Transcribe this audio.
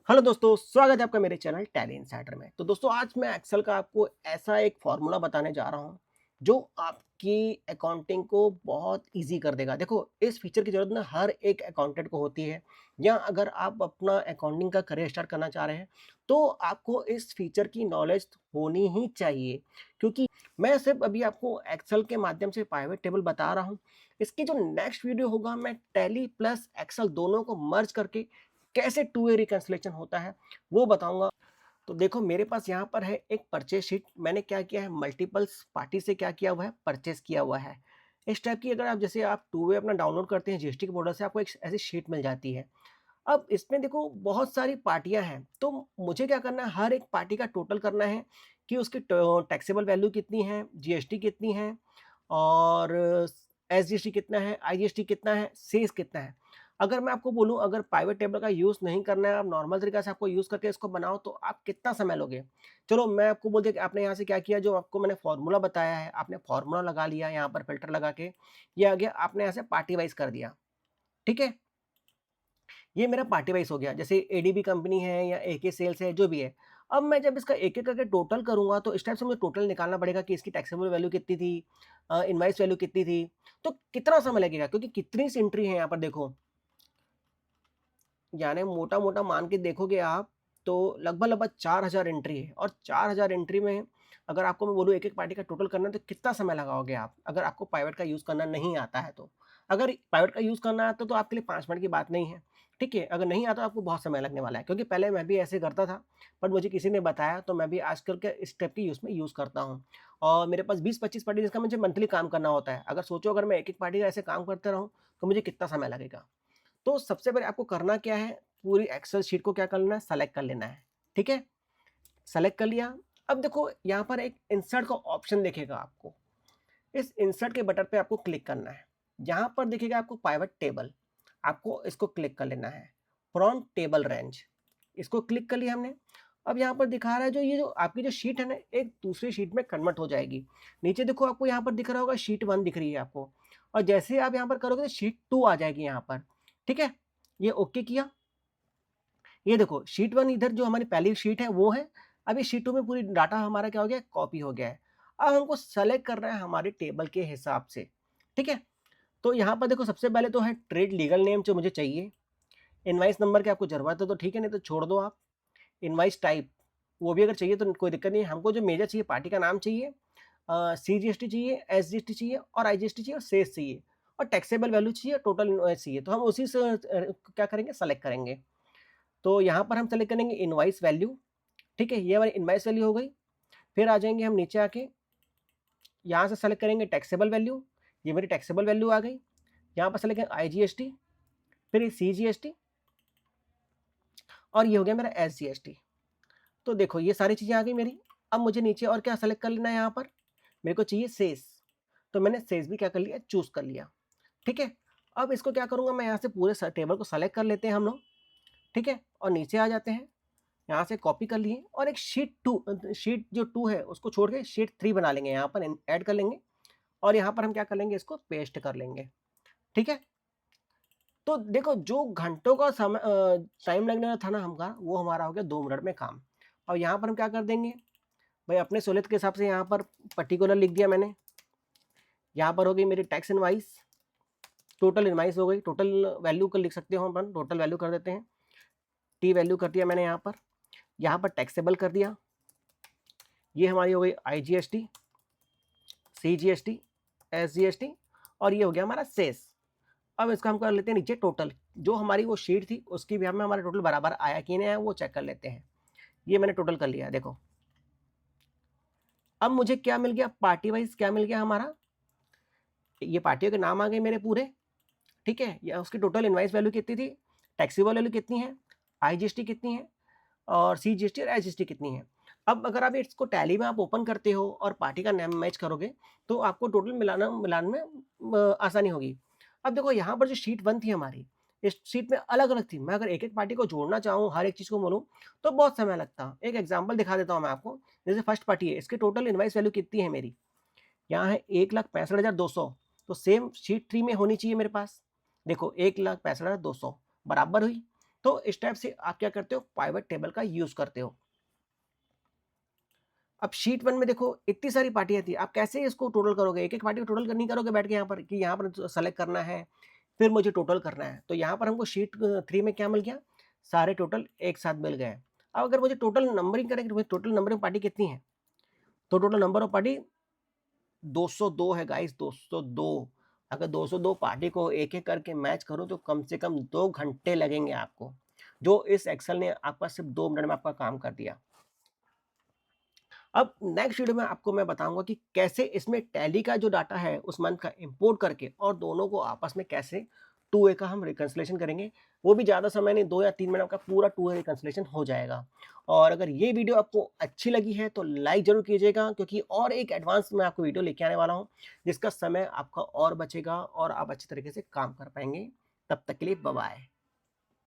Hello दोस्तों, स्वागत है आपका मेरे चैनल टैली इनसाइडर में। तो दोस्तों आज मैं एक्सेल का आपको ऐसा एक फॉर्मूला बताने जा रहा हूँ, जो आपकी अकाउंटिंग को बहुत ईज़ी कर देगा। देखो, इस फीचर की ज़रूरत ना हर एक अकाउंटेंट को होती है, या अगर आप अपना अकाउंटिंग का करियर स्टार्ट करना चाह रहे हैं, तो आपको इस फीचर की नॉलेज होनी ही चाहिए। क्योंकि मैं सिर्फ़ अभी आपको एक्सेल के माध्यम से पाइवट टेबल बता रहा हूँ। इसकी जो नेक्स्ट वीडियो होगा, मैं टैली प्लस एक्सेल दोनों को मर्ज करके कैसे टू वे रिकन्सिलेशन होता है वो बताऊंगा। तो देखो, मेरे पास यहाँ पर है एक परचेज शीट। मैंने क्या किया है, मल्टीपल्स पार्टी से क्या किया हुआ है, परचेज किया हुआ है। इस टाइप की अगर आप जैसे आप टू वे अपना डाउनलोड करते हैं जीएसटी के पोर्टल से, आपको एक ऐसी शीट मिल जाती है। अब इसमें देखो बहुत सारी पार्टियां हैं, तो मुझे क्या करना है, हर एक पार्टी का टोटल करना है कि उसकी टैक्सेबल वैल्यू कितनी है, जीएसटी कितनी है, और एसजीएसटी कितना है, आईजीएसटी कितना है, सेस कितना है। अगर मैं आपको बोलूँ, अगर पाइवट टेबल का यूज़ नहीं करना है, आप नॉर्मल तरीके से आपको यूज़ करके इसको बनाओ, तो आप कितना समय लोगे? चलो मैं आपको बोल दिया कि आपने यहाँ से क्या किया, जो आपको मैंने फ़ॉर्मूला बताया है, आपने फ़ॉर्मूला लगा लिया यहाँ पर फ़िल्टर लगा के, ये आ गया, आपने यहाँ से पार्टी वाइज़ कर दिया, ठीक है? ये मेरा पार्टी वाइज़ हो गया। जैसे एडीबी कंपनी है या एके सेल्स है, जो भी है। अब मैं जब इसका एक-एक करके टोटल करूँगा, तो इस टाइप से मुझे टोटल निकालना पड़ेगा कि इसकी टैक्सेबल वैल्यू कितनी थी, इनवॉइस वैल्यू कितनी थी, तो कितना समय लगेगा, क्योंकि कितनी सी एंट्री है यहाँ पर देखो। यानी मोटा-मोटा मान के देखोगे आप, तो लगभग-लगभग 4000 एंट्री है, और 4000 एंट्री में अगर आपको मैं बोलूँ एक-एक पार्टी का टोटल करना है, तो कितना समय लगाओगे आप? अगर आपको पाइवट का यूज़ करना नहीं आता है तो। अगर पाइवट का यूज़ करना आता है तो आपके लिए 5 मिनट की बात नहीं है, ठीक है? अगर नहीं आता तो आपको बहुत समय लगने वाला है, क्योंकि पहले मैं भी ऐसे करता था, पर मुझे किसी ने बताया तो मैं भी आजकल के इस टाइप की उसमें यूज़ करता हूँ। और मेरे पास 20-25 पार्टी जिसका मुझे मंथली काम करना होता है। अगर सोचो, अगर मैं एक-एक पार्टी का ऐसे काम करते रहूँ, तो मुझे कितना समय लगेगा? तो सबसे पहले आपको करना क्या है, पूरी एक्सेल शीट को क्या कर लेना है, सेलेक्ट कर लेना है, ठीक है? सेलेक्ट कर लिया। अब देखो यहाँ पर एक इंसर्ट का ऑप्शन दिखेगा आपको। इस इंसर्ट के बटन पे आपको क्लिक करना है। यहाँ पर दिखेगा आपको पाइवट टेबल, आपको इसको क्लिक कर लेना है। फ्रॉम टेबल रेंज, इसको क्लिक कर लिया हमने। अब यहाँ पर दिखा रहा है, जो ये जो आपकी जो शीट है ना, एक दूसरी शीट में कन्वर्ट हो जाएगी। नीचे देखो, आपको यहाँ पर दिख रहा होगा शीट 1 दिख रही है आपको, और जैसे ही आप यहाँ पर करोगे तो शीट 2 आ जाएगी यहाँ पर, ठीक है? ये ओके किया। ये देखो शीट 1 इधर जो हमारी पहली शीट है वो है। अभी शीट 2 में पूरी डाटा हमारा क्या हो गया है, कॉपी हो गया है। अब हमको सेलेक्ट करना है हमारे टेबल के हिसाब से, ठीक है? तो यहाँ पर देखो, सबसे पहले तो है ट्रेड लीगल नेम जो मुझे चाहिए। इनवॉइस नंबर की आपको ज़रूरत है तो ठीक है, नहीं तो छोड़ दो आप। इनवॉइस टाइप, वो भी अगर चाहिए तो कोई दिक्कत नहीं है। हमको जो मेजर चाहिए, पार्टी का नाम चाहिए, सीजीएसटी चाहिए, एसजीएसटी चाहिए, और आईजीएसटी चाहिए, और सेस चाहिए, और टैक्सेबल वैल्यू चाहिए, टोटल इनवॉइस चाहिए। तो हम उसी से क्या करेंगे, सेलेक्ट करेंगे। तो यहाँ पर हम सेलेक्ट करेंगे इनवॉइस वैल्यू, ठीक है? ये हमारी इनवॉइस वैल्यू हो गई। फिर आ जाएँगे हम नीचे आके, यहाँ से सेलेक्ट करेंगे टैक्सेबल वैल्यू, ये मेरी टैक्सेबल वैल्यू आ गई। यहाँ पर सेलेक्ट करेंगे आईजीएसटी, फिर ये सीजीएसटी, और ये हो गया मेरा एसजीएसटी। तो देखो ये सारी चीज़ें आ गई मेरी। अब मुझे नीचे और क्या सेलेक्ट कर लेना है यहाँ पर, मेरे को चाहिए सेस, तो मैंने सेस भी क्या कर लिया, चूज़ कर लिया, ठीक है? अब इसको क्या करूँगा, मैं यहाँ से पूरे टेबल को सेलेक्ट कर लेते हैं हम लोग, ठीक है? और नीचे आ जाते हैं, यहाँ से कॉपी कर लिए, और एक शीट जो 2 है उसको छोड़ के शीट 3 बना लेंगे, यहाँ पर ऐड कर लेंगे, और यहाँ पर हम क्या कर लेंगे, इसको पेस्ट कर लेंगे, ठीक है? तो देखो, जो घंटों का समय टाइम लगने वाला था ना हमका, वो हमारा हो गया 2 मिनट में काम। और यहाँ पर हम क्या कर देंगे, भाई अपने सहूलियत के हिसाब से यहाँ पर पर्टिकुलर लिख दिया मैंने। यहाँ पर हो गई मेरी टैक्स इनवाइस, टोटल इनवाइस हो गई, टोटल वैल्यू कर लिख सकते हो अपन, टोटल वैल्यू कर देते हैं। टी वैल्यू कर दिया मैंने यहाँ पर टैक्सेबल कर दिया। ये हमारी हो गई आईजीएसटी, सीजीएसटी, एसजीएसटी, और ये हो गया हमारा सेस। अब इसका हम कर लेते हैं नीचे टोटल, जो हमारी वो शीट थी उसकी भी हमें हमारा टोटल बराबर आया कि नहीं आया, वो चेक कर लेते हैं। ये मैंने टोटल कर लिया, देखो। अब मुझे क्या मिल गया, पार्टी वाइज क्या मिल गया हमारा, ये पार्टियों के नाम आ गए मेरे पूरे, ठीक है? या उसकी टोटल इनवाइस वैल्यू कितनी थी, टैक्सेबल वैल्यू कितनी है, आईजीएसटी कितनी है, और सीजीएसटी और एसजीएसटी कितनी है। अब अगर आप इसको टैली में आप ओपन करते हो और पार्टी का नाम मैच करोगे, तो आपको टोटल मिलान में आसानी होगी। अब देखो यहाँ पर जो शीट 1 थी हमारी, इस शीट में अलग-अलग थी। मैं अगर एक-एक पार्टी को जोड़ना चाहूँ, हर एक चीज़ को बोलूँ, तो बहुत समय लगता। एक एग्ज़ाम्पल दिखा देता हूँ मैं आपको। जैसे फर्स्ट पार्टी है, इसकी टोटल इनवॉइस वैल्यू कितनी है मेरी? यहाँ है 1,65,200, तो सेम शीट 3 में होनी चाहिए मेरे पास। देखो 1,65,200 बराबर हुई। तो इस टाइप से आप क्या करते हो, पाइवट टेबल का यूज़ करते हो। अब शीट 1 में देखो इतनी सारी पार्टियाँ थी, आप कैसे इसको टोटल करोगे? एक-एक पार्टी को टोटल नहीं करोगे बैठ के यहाँ पर कि यहाँ पर सेलेक्ट करना है, फिर मुझे टोटल करना है। तो यहाँ पर हमको शीट 3 में क्या मिल गया? सारे टोटल एक साथ मिल गए। अब अगर मुझे टोटल नंबरिंग करें कि टोटल नंबरिंग पार्टी कितनी है? तो टोटल नंबर ऑफ पार्टी 202 है गाइस, 202। अगर 202 पार्टी को एक-एक करके मैच करूँ तो कम से कम 2 घंटे लगेंगे आपको, जो इस एक्सेल ने आपका सिर्फ़ 2 मिनट में आपका काम कर दिया। अब नेक्स्ट वीडियो में आपको मैं बताऊँगा कि कैसे इसमें टैली का जो डाटा है उस मंथ का इम्पोर्ट करके और दोनों को आपस में कैसे 2 वे का हम रिकन्सिलिएशन करेंगे। वो भी ज़्यादा समय नहीं, 2 या 3 मिनट में आपका पूरा 2 वे रिकन्सिलिएशन हो जाएगा। और अगर ये वीडियो आपको अच्छी लगी है तो लाइक ज़रूर कीजिएगा, क्योंकि और एक एडवांस मैं आपको वीडियो लेके आने वाला हूँ, जिसका समय आपका और बचेगा और आप अच्छी तरीके से काम कर पाएँगे। तब तक के लिए बाय-बाय।